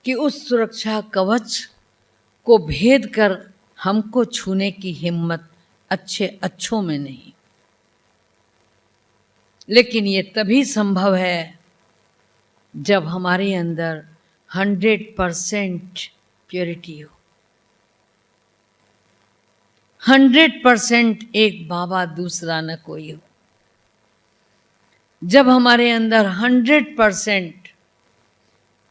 Speaker 1: कि उस सुरक्षा कवच को भेद कर हमको छूने की हिम्मत अच्छों में नहीं। लेकिन ये तभी संभव है जब हमारे अंदर 100% प्योरिटी हो। 100% एक बाबा दूसरा न कोई हो। जब हमारे अंदर 100%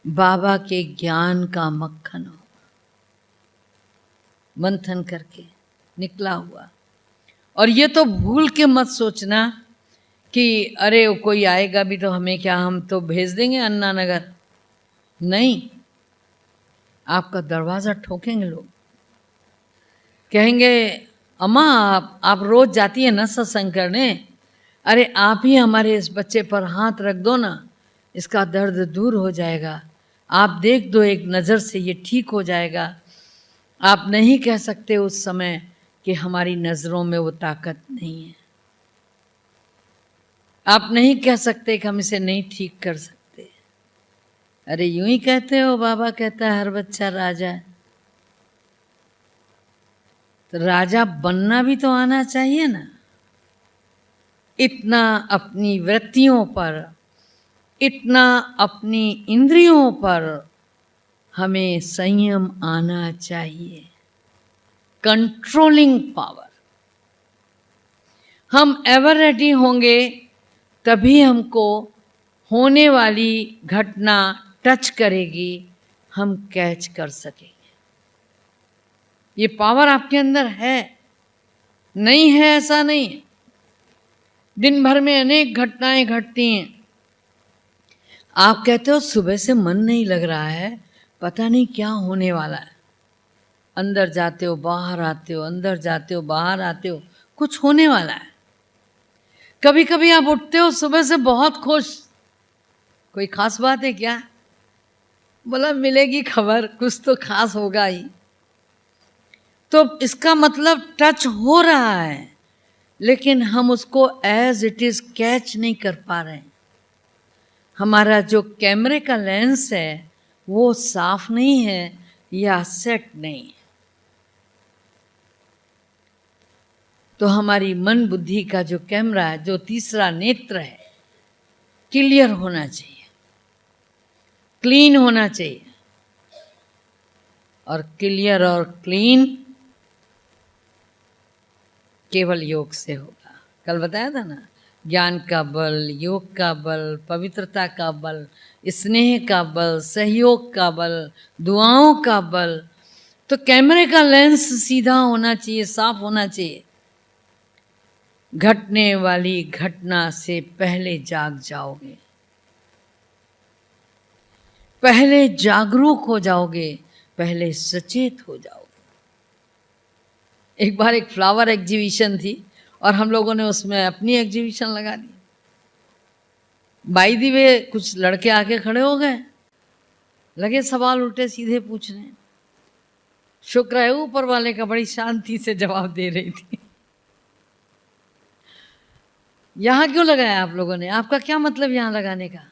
Speaker 1: बाबा के ज्ञान का मक्खन हो, मंथन करके निकला हुआ। और ये तो भूल के मत सोचना कि अरे कोई आएगा भी तो हमें क्या, हम तो भेज देंगे अन्ना नगर। नहीं, आपका दरवाज़ा ठोकेंगे लोग, कहेंगे अम्मा आप रोज जाती है ना सत्संग करने, अरे आप ही हमारे इस बच्चे पर हाथ रख दो ना, इसका दर्द दूर हो जाएगा, आप देख दो एक नज़र से ये ठीक हो जाएगा। आप नहीं कह सकते उस समय कि हमारी नज़रों में वो ताकत नहीं है। आप नहीं कह सकते कि हम इसे नहीं ठीक कर सकते। अरे यूं ही कहते हो, बाबा कहता है हर बच्चा राजा है। तो राजा बनना भी तो आना चाहिए ना। इतना अपनी वृत्तियों पर, इतना अपनी इंद्रियों पर हमें संयम आना चाहिए, कंट्रोलिंग पावर। हम एवर रेडी होंगे तभी हमको होने वाली घटना टच करेगी, हम कैच कर सकेंगे। ये पावर आपके अंदर है, नहीं है ऐसा नहीं। दिन भर में अनेक घटनाएं घटती हैं। आप कहते हो सुबह से मन नहीं लग रहा है, पता नहीं क्या होने वाला है। अंदर जाते हो बाहर आते हो, अंदर जाते हो बाहर आते हो, कुछ होने वाला है। कभी कभी आप उठते हो सुबह से बहुत खुश, कोई खास बात है क्या? बोला मिलेगी खबर, कुछ तो खास होगा ही। तो इसका मतलब टच हो रहा है, लेकिन हम उसको एज इट इज कैच नहीं कर पा रहे हैं। हमारा जो कैमरे का लेंस है वो साफ नहीं है या सेट नहीं है। तो हमारी मन बुद्धि का जो कैमरा है, जो तीसरा नेत्र है, क्लियर होना चाहिए, क्लीन होना चाहिए। और क्लियर और क्लीन केवल योग से होगा। कल बताया था ना, ज्ञान का बल, योग का बल, पवित्रता का बल, स्नेह का बल, सहयोग का बल, दुआओं का बल। तो कैमरे का लेंस सीधा होना चाहिए, साफ होना चाहिए। घटने वाली घटना से पहले जाग जाओगे, पहले जागरूक हो जाओगे, पहले सचेत हो जाओगे। एक बार एक फ्लावर एग्जीबिशन थी और हम लोगों ने उसमें अपनी एग्जीबिशन लगा दी। बाई दी वे कुछ लड़के आके खड़े हो गए, लगे सवाल उल्टे सीधे पूछने। शुक्र है ऊपर वाले का बड़ी शांति से जवाब दे रही थी। यहां क्यों लगाया आप लोगों ने? आपका क्या मतलब यहां लगाने का?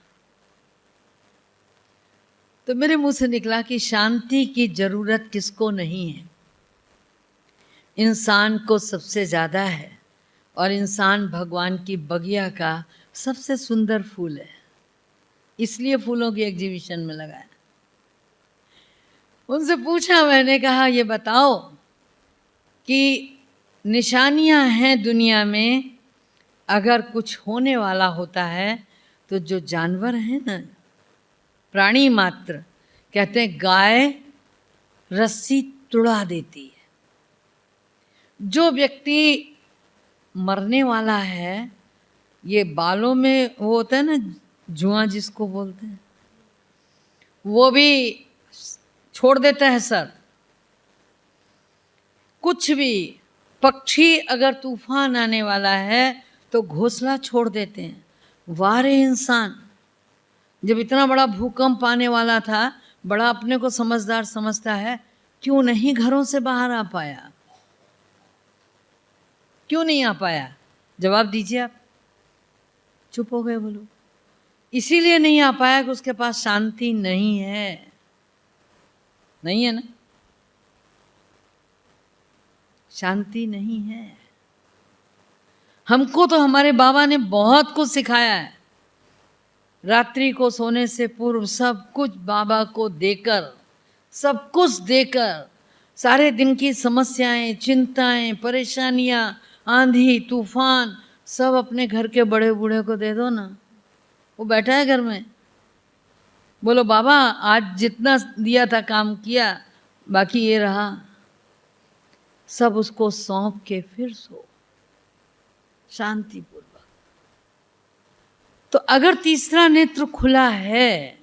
Speaker 1: तो मेरे मुंह से निकला कि शांति की जरूरत किसको नहीं है? इंसान को सबसे ज्यादा है, और इंसान भगवान की बगिया का सबसे सुंदर फूल है, इसलिए फूलों की एग्जीबिशन में लगाया। उनसे पूछा, मैंने कहा ये बताओ कि निशानियां हैं दुनिया में, अगर कुछ होने वाला होता है तो जो जानवर हैं ना, प्राणी मात्र, कहते हैं गाय रस्सी तुड़ा देती है। जो व्यक्ति मरने वाला है, ये बालों में वो होता है ना जुआं जिसको बोलते हैं, वो भी छोड़ देता है सर। कुछ भी पक्षी, अगर तूफान आने वाला है तो घोंसला छोड़ देते हैं। वारे इंसान, जब इतना बड़ा भूकंप आने वाला था, बड़ा अपने को समझदार समझता है, क्यों नहीं घरों से बाहर आ पाया? क्यों नहीं आ पाया? जवाब दीजिए आप। चुप हो गए बोलो। इसीलिए नहीं आ पाया कि उसके पास शांति नहीं है। नहीं है ना? शांति नहीं है। हमको तो हमारे बाबा ने बहुत कुछ सिखाया है। रात्रि को सोने से पूर्व सब कुछ बाबा को देकर, सब कुछ देकर, सारे दिन की समस्याएं, चिंताएं, परेशानियां, आंधी तूफान, सब अपने घर के बड़े बूढ़े को दे दो ना। वो बैठा है घर में, बोलो बाबा आज जितना दिया था काम किया, बाकी ये रहा, सब उसको सौंप के फिर सो शांतिपूर्वक। तो अगर तीसरा नेत्र खुला है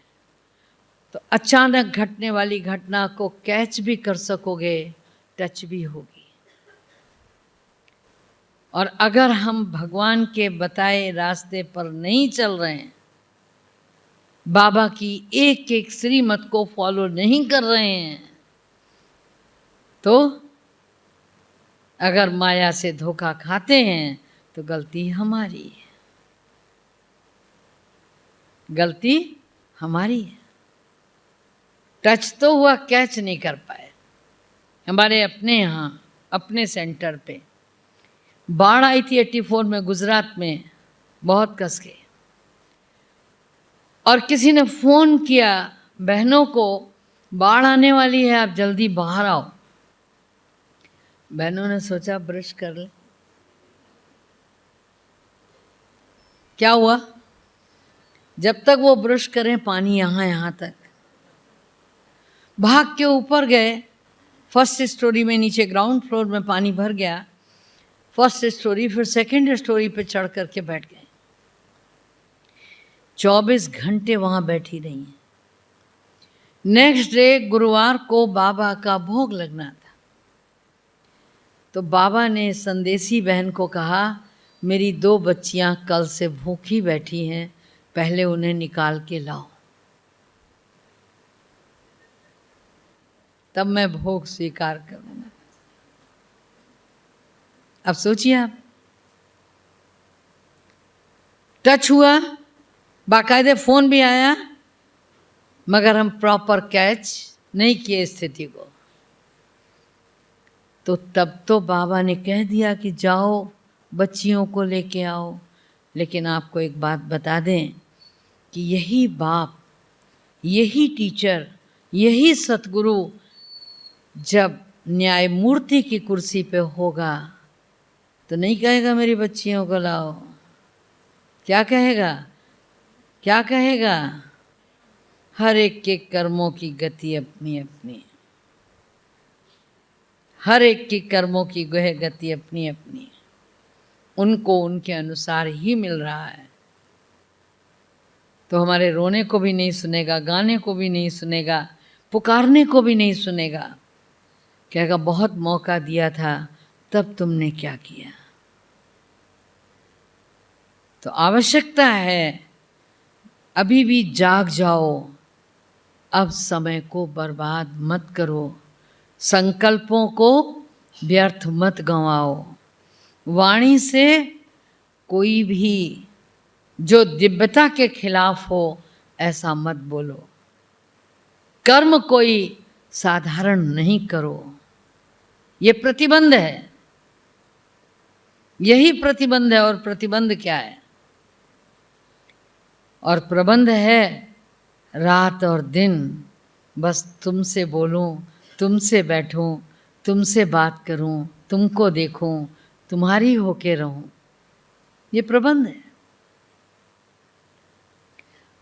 Speaker 1: तो अचानक घटने वाली घटना को कैच भी कर सकोगे, टच भी होगी। और अगर हम भगवान के बताए रास्ते पर नहीं चल रहे हैं, बाबा की एक एक श्रीमत को फॉलो नहीं कर रहे हैं, तो अगर माया से धोखा खाते हैं तो गलती हमारी है, गलती हमारी है। टच तो हुआ, कैच नहीं कर पाए। हमारे अपने यहाँ अपने सेंटर पे बाढ़ आई थी 84 में गुजरात में, बहुत कस के, और किसी ने फोन किया बहनों को, बाढ़ आने वाली है, आप जल्दी बाहर आओ। बहनों ने सोचा ब्रश कर ले। क्या हुआ? जब तक वो ब्रश करें पानी यहाँ तक। भाग के ऊपर गए, फर्स्ट स्टोरी में, नीचे ग्राउंड फ्लोर में पानी भर गया, फर्स्ट स्टोरी, फिर सेकंड स्टोरी पे चढ़ करके बैठ गए। 24 घंटे वहां बैठी रही हैं। नेक्स्ट डे गुरुवार को बाबा का भोग लगना था, तो बाबा ने संदेशी बहन को कहा, मेरी 2 बच्चियां कल से भूखी बैठी हैं, पहले उन्हें निकाल के लाओ, तब मैं भोग स्वीकार करूंगा। अब सोचिए आप, टच हुआ, बाकायदे फोन भी आया, मगर हम प्रॉपर कैच नहीं किए स्थिति को। तो तब तो बाबा ने कह दिया कि जाओ बच्चियों को लेके आओ। लेकिन आपको एक बात बता दें कि यही बाप, यही टीचर, यही सतगुरु जब न्यायमूर्ति की कुर्सी पे होगा तो नहीं कहेगा मेरी बच्चियों को लाओ। क्या कहेगा? क्या कहेगा? हर एक के कर्मों की गति अपनी अपनी, हर एक की कर्मों की गति अपनी अपनी, उनको उनके अनुसार ही मिल रहा है। तो हमारे रोने को भी नहीं सुनेगा, गाने को भी नहीं सुनेगा, पुकारने को भी नहीं सुनेगा। कहेगा बहुत मौका दिया था, तब तुमने क्या किया। तो आवश्यकता है अभी भी जाग जाओ, अब समय को बर्बाद मत करो, संकल्पों को व्यर्थ मत गंवाओ। वाणी से कोई भी जो दिव्यता के खिलाफ हो ऐसा मत बोलो। कर्म कोई साधारण नहीं करो, ये प्रतिबंध है, यही प्रतिबंध है। और प्रतिबंध क्या है? और प्रबंध है रात और दिन, बस तुमसे बोलूं, तुमसे बैठूं, तुमसे बात करूं, तुमको देखूं, तुम्हारी होके रहूं, ये प्रबंध है।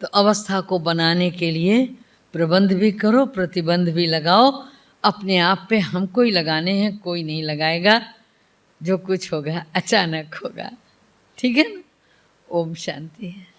Speaker 1: तो अवस्था को बनाने के लिए प्रबंध भी करो, प्रतिबंध भी लगाओ। अपने आप पे हमको ही लगाने हैं, कोई नहीं लगाएगा। जो कुछ होगा अचानक होगा, ठीक है ना। ओम शांति है।